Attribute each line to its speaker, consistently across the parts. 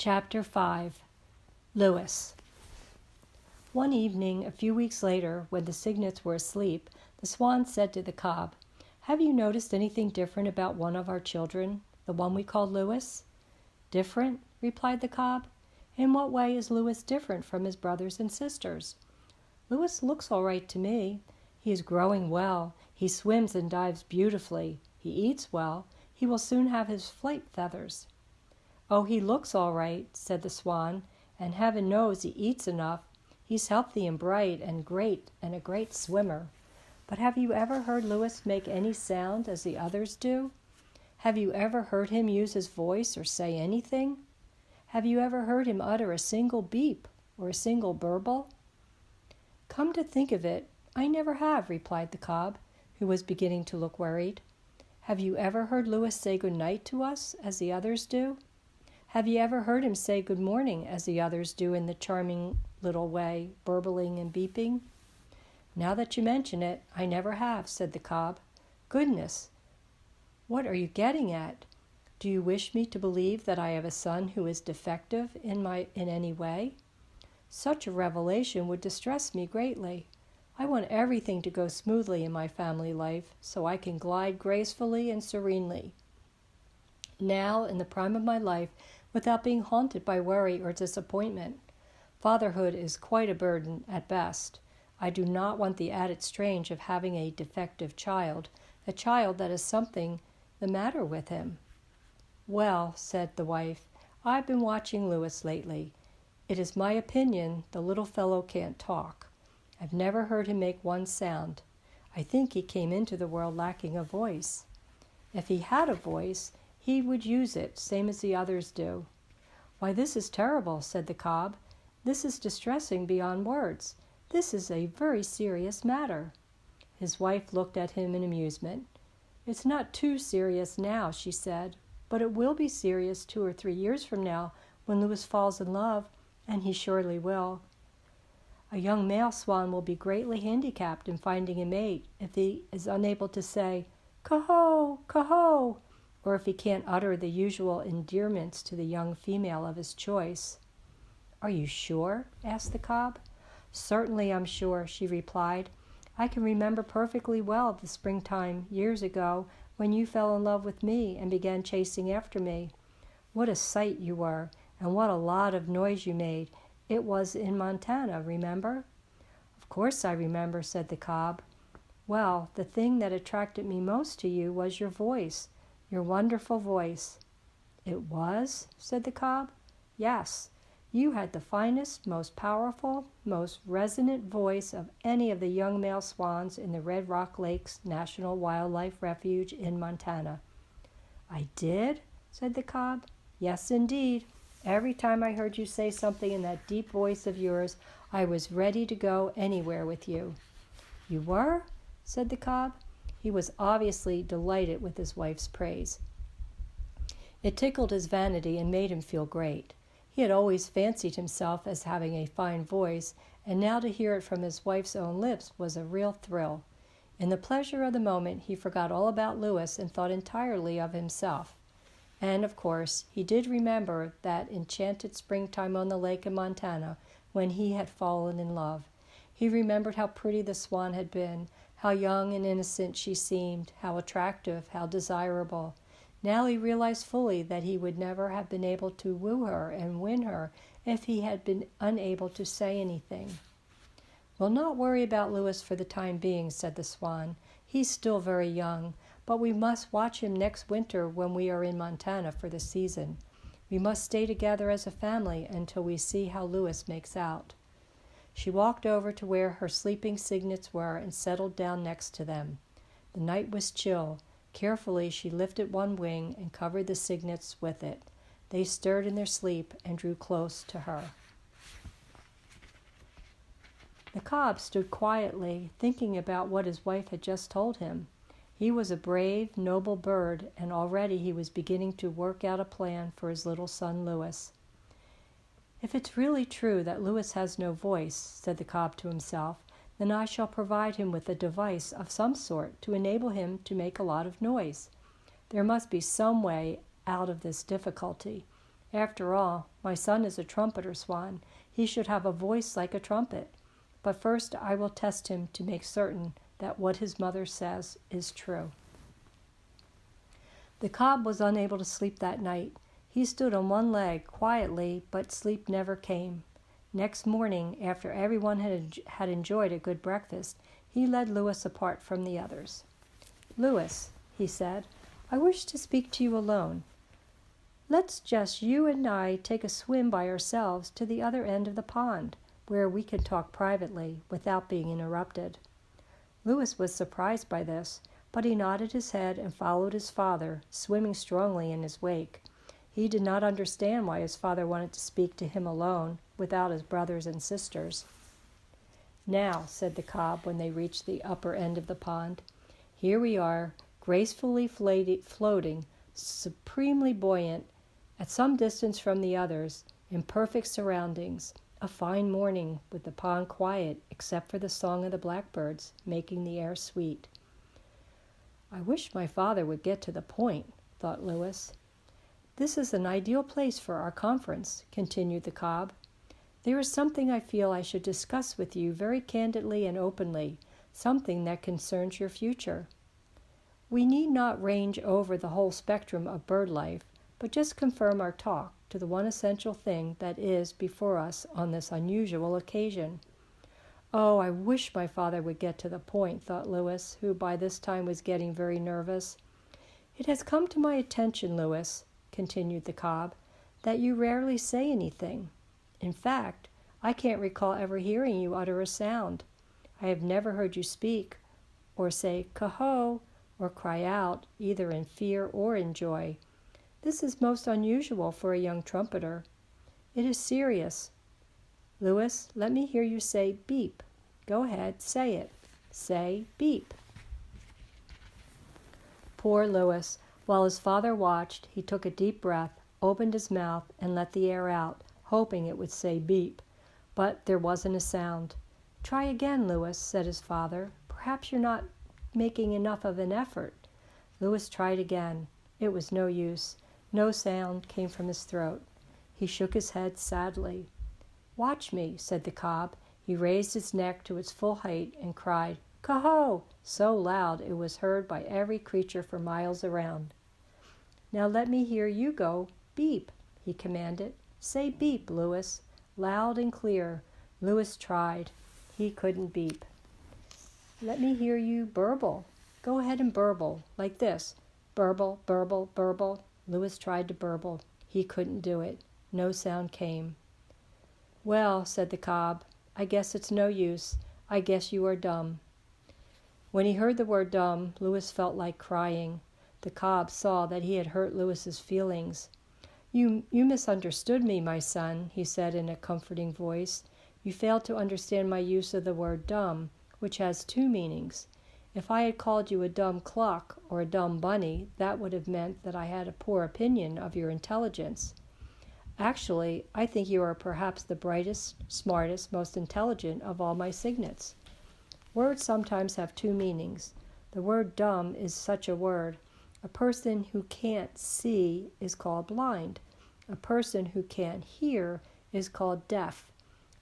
Speaker 1: Chapter 5. Lewis. One evening, a few weeks later, when the cygnets were asleep, the Swan said to the Cob, "Have you noticed anything different about one of our children, the one we call Lewis?" "Different?" replied the Cob. "In what way is Lewis different from his brothers and sisters?" "Lewis looks all right to me. He is growing well. He swims and dives beautifully. He eats well. He will soon have his flight feathers." "Oh, he looks all right," said the Swan, "and heaven knows he eats enough. He's healthy and bright and a great swimmer. But have you ever heard Lewis make any sound as the others do? Have you ever heard him use his voice or say anything? Have you ever heard him utter a single beep or a single burble?" "Come to think of it, I never have," replied the Cob, who was beginning to look worried. "Have you ever heard Lewis say good night to us as the others do? Have you ever heard him say good morning as the others do in the charming little way, burbling and beeping?" "Now that you mention it, I never have," said the Cob. "Goodness, what are you getting at? Do you wish me to believe that I have a son who is defective in any way? Such a revelation would distress me greatly. I want everything to go smoothly in my family life, so I can glide gracefully and serenely, now in the prime of my life, without being haunted by worry or disappointment. Fatherhood is quite a burden at best. I do not want the added strain of having a defective child, a child that is something the matter with him." "Well," said the wife, "I've been watching Lewis lately. It is my opinion the little fellow can't talk. I've never heard him make one sound. I think he came into the world lacking a voice. If he had a voice, he would use it, same as the others do." "Why, this is terrible," said the Cob. "This is distressing beyond words. This is a very serious matter." His wife looked at him in amusement. "It's not too serious now," she said, "but it will be serious 2 or 3 years from now when Lewis falls in love, and he surely will. A young male swan will be greatly handicapped in finding a mate if he is unable to say, 'Coho, coho,' or if he can't utter the usual endearments to the young female of his choice." "Are you sure?" asked the Cob. "Certainly I'm sure," she replied. "I can remember perfectly well the springtime years ago when you fell in love with me and began chasing after me. What a sight you were, and what a lot of noise you made. It was in Montana, remember?" "Of course I remember," said the Cob. "Well, the thing that attracted me most to you was your voice, your wonderful voice." "It was?" said the Cob. "Yes. You had the finest, most powerful, most resonant voice of any of the young male swans in the Red Rock Lakes National Wildlife Refuge in Montana." "I did?" said the Cob. "Yes, indeed. Every time I heard you say something in that deep voice of yours, I was ready to go anywhere with you." "You were?" said the Cob. He was obviously delighted with his wife's praise. It tickled his vanity and made him feel great. He had always fancied himself as having a fine voice, and now to hear it from his wife's own lips was a real thrill. In the pleasure of the moment, he forgot all about Lewis and thought entirely of himself. And, of course, he did remember that enchanted springtime on the lake in Montana when he had fallen in love. He remembered how pretty the Swan had been, how young and innocent she seemed, how attractive, how desirable. Now he realized fully that he would never have been able to woo her and win her if he had been unable to say anything. "We'll not worry about Lewis for the time being," said the Swan. "He's still very young, but we must watch him next winter when we are in Montana for the season. We must stay together as a family until we see how Lewis makes out." She walked over to where her sleeping cygnets were and settled down next to them. The night was chill. Carefully she lifted one wing and covered the cygnets with it. They stirred in their sleep and drew close to her. The Cob stood quietly, thinking about what his wife had just told him. He was a brave, noble bird, and already he was beginning to work out a plan for his little son Lewis. "If it's really true that Lewis has no voice," said the Cob to himself, "then I shall provide him with a device of some sort to enable him to make a lot of noise. There must be some way out of this difficulty, After all, my son is a trumpeter, Swan. He should have a voice like a trumpet. But first I will test him to make certain that what his mother says is true." The cob was unable to sleep that night. He stood on one leg quietly, but sleep never came. Next morning, after everyone had enjoyed a good breakfast, he led Louis apart from the others. "Louis," he said, "I wish to speak to you alone. Let's just you and I take a swim by ourselves to the other end of the pond, where we can talk privately without being interrupted." Louis was surprised by this, but he nodded his head and followed his father, swimming strongly in his wake. He did not understand why his father wanted to speak to him alone, without his brothers and sisters. "Now," said the cob when they reached the upper end of the pond, "here we are, gracefully floating, supremely buoyant, at some distance from the others, in perfect surroundings. A fine morning, with the pond quiet, except for the song of the blackbirds, making the air sweet." "I wish my father would get to the point," thought Louis. "This is an ideal place for our conference," continued the cob. "There is something I feel I should discuss with you very candidly and openly, something that concerns your future. We need not range over the whole spectrum of bird life, but just confirm our talk to the one essential thing that is before us on this unusual occasion." "Oh, I wish my father would get to the point," thought Louis, who by this time was getting very nervous. "It has come to my attention, Louis," continued the cob, "that you rarely say anything. In fact, I can't recall ever hearing you utter a sound. I have never heard you speak, or say "Coho," or cry out, either in fear or in joy. This is most unusual for a young trumpeter. It is serious. Louis, let me hear you say beep. Go ahead, say it. Say beep." Poor Louis. While his father watched, he took a deep breath, opened his mouth, and let the air out, hoping it would say beep. But there wasn't a sound. "Try again, Louis," said his father. "Perhaps you're not making enough of an effort." Louis tried again. It was no use. No sound came from his throat. He shook his head sadly. "Watch me," said the cob. He raised his neck to its full height and cried, "Coho!" so loud it was heard by every creature for miles around. "Now let me hear you go beep," he commanded. "Say beep, Louis, loud and clear." Louis tried. He couldn't beep. "Let me hear you burble. Go ahead and burble, like this. Burble, burble, burble." Louis tried to burble. He couldn't do it. No sound came. "Well," said the cob, "I guess it's no use. I guess you are dumb." When he heard the word dumb, Louis felt like crying. The cob saw that he had hurt Louis's feelings. You misunderstood me, my son," he said in a comforting voice. "You failed to understand my use of the word dumb, which has two meanings. If I had called you a dumb clock or a dumb bunny, that would have meant that I had a poor opinion of your intelligence. Actually, I think you are perhaps the brightest, smartest, most intelligent of all my cygnets. Words sometimes have two meanings. The word dumb is such a word. A person who can't see is called blind. A person who can't hear is called deaf.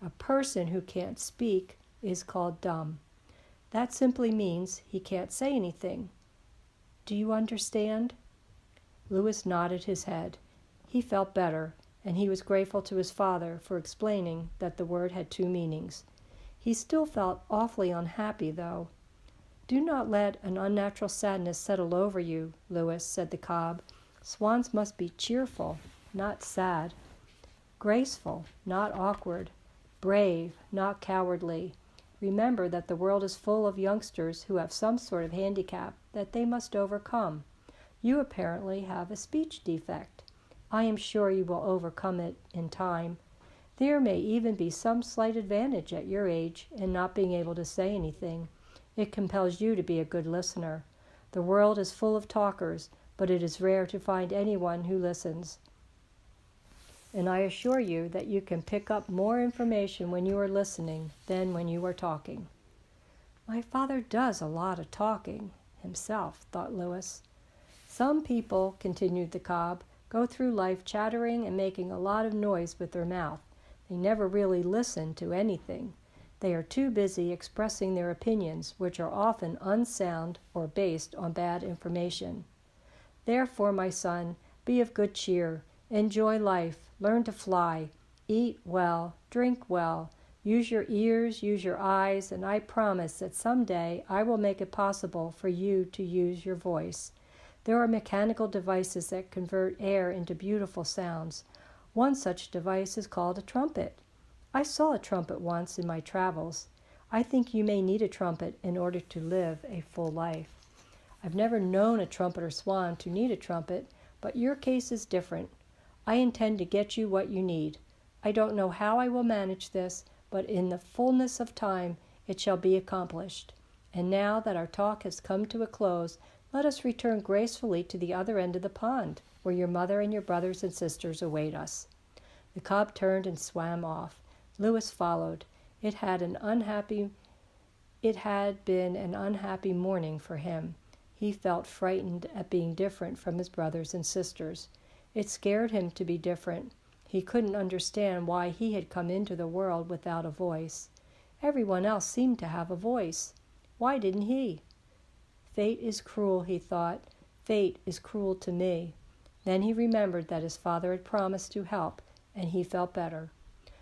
Speaker 1: A person who can't speak is called dumb. That simply means he can't say anything. Do you understand?" Louis nodded his head. He felt better, and he was grateful to his father for explaining that the word had two meanings. He still felt awfully unhappy, though. "Do not let an unnatural sadness settle over you, Louis," said the cob. "Swans must be cheerful, not sad. Graceful, not awkward. Brave, not cowardly. Remember that the world is full of youngsters who have some sort of handicap that they must overcome. You apparently have a speech defect. I am sure you will overcome it in time. There may even be some slight advantage at your age in not being able to say anything. It compels you to be a good listener. The world is full of talkers, but it is rare to find anyone who listens. And I assure you that you can pick up more information when you are listening than when you are talking." "My father does a lot of talking himself," thought Louis. "Some people," continued the cob, go through life chattering and making a lot of noise with their mouth. They never really listen to anything. They are too busy expressing their opinions, which are often unsound or based on bad information. Therefore, my son, be of good cheer, enjoy life, learn to fly, eat well, drink well, use your ears, use your eyes, and I promise that someday I will make it possible for you to use your voice. There are mechanical devices that convert air into beautiful sounds. One such device is called a trumpet. I saw a trumpet once in my travels. I think you may need a trumpet in order to live a full life. I've never known a trumpet or swan to need a trumpet, but your case is different. I intend to get you what you need. I don't know how I will manage this, but in the fullness of time it shall be accomplished. And now that our talk has come to a close, let us return gracefully to the other end of the pond, where your mother and your brothers and sisters await us. The cob turned and swam off. Louis followed. It had been an unhappy morning for him. He felt frightened at being different from his brothers and sisters. It scared him to be different. He couldn't understand why he had come into the world without a voice. Everyone else seemed to have a voice. Why didn't he? Fate is cruel, he thought. Fate is cruel to me. Then he remembered that his father had promised to help, and he felt better.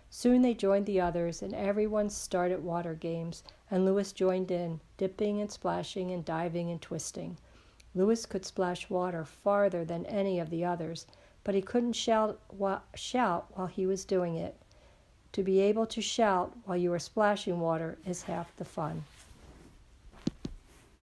Speaker 1: Soon they joined the others, and everyone started water games, and Louis joined in, dipping and splashing and diving and twisting. Louis could splash water farther than any of the others, but he couldn't shout while he was doing it. To be able to shout while you are splashing water is half the fun.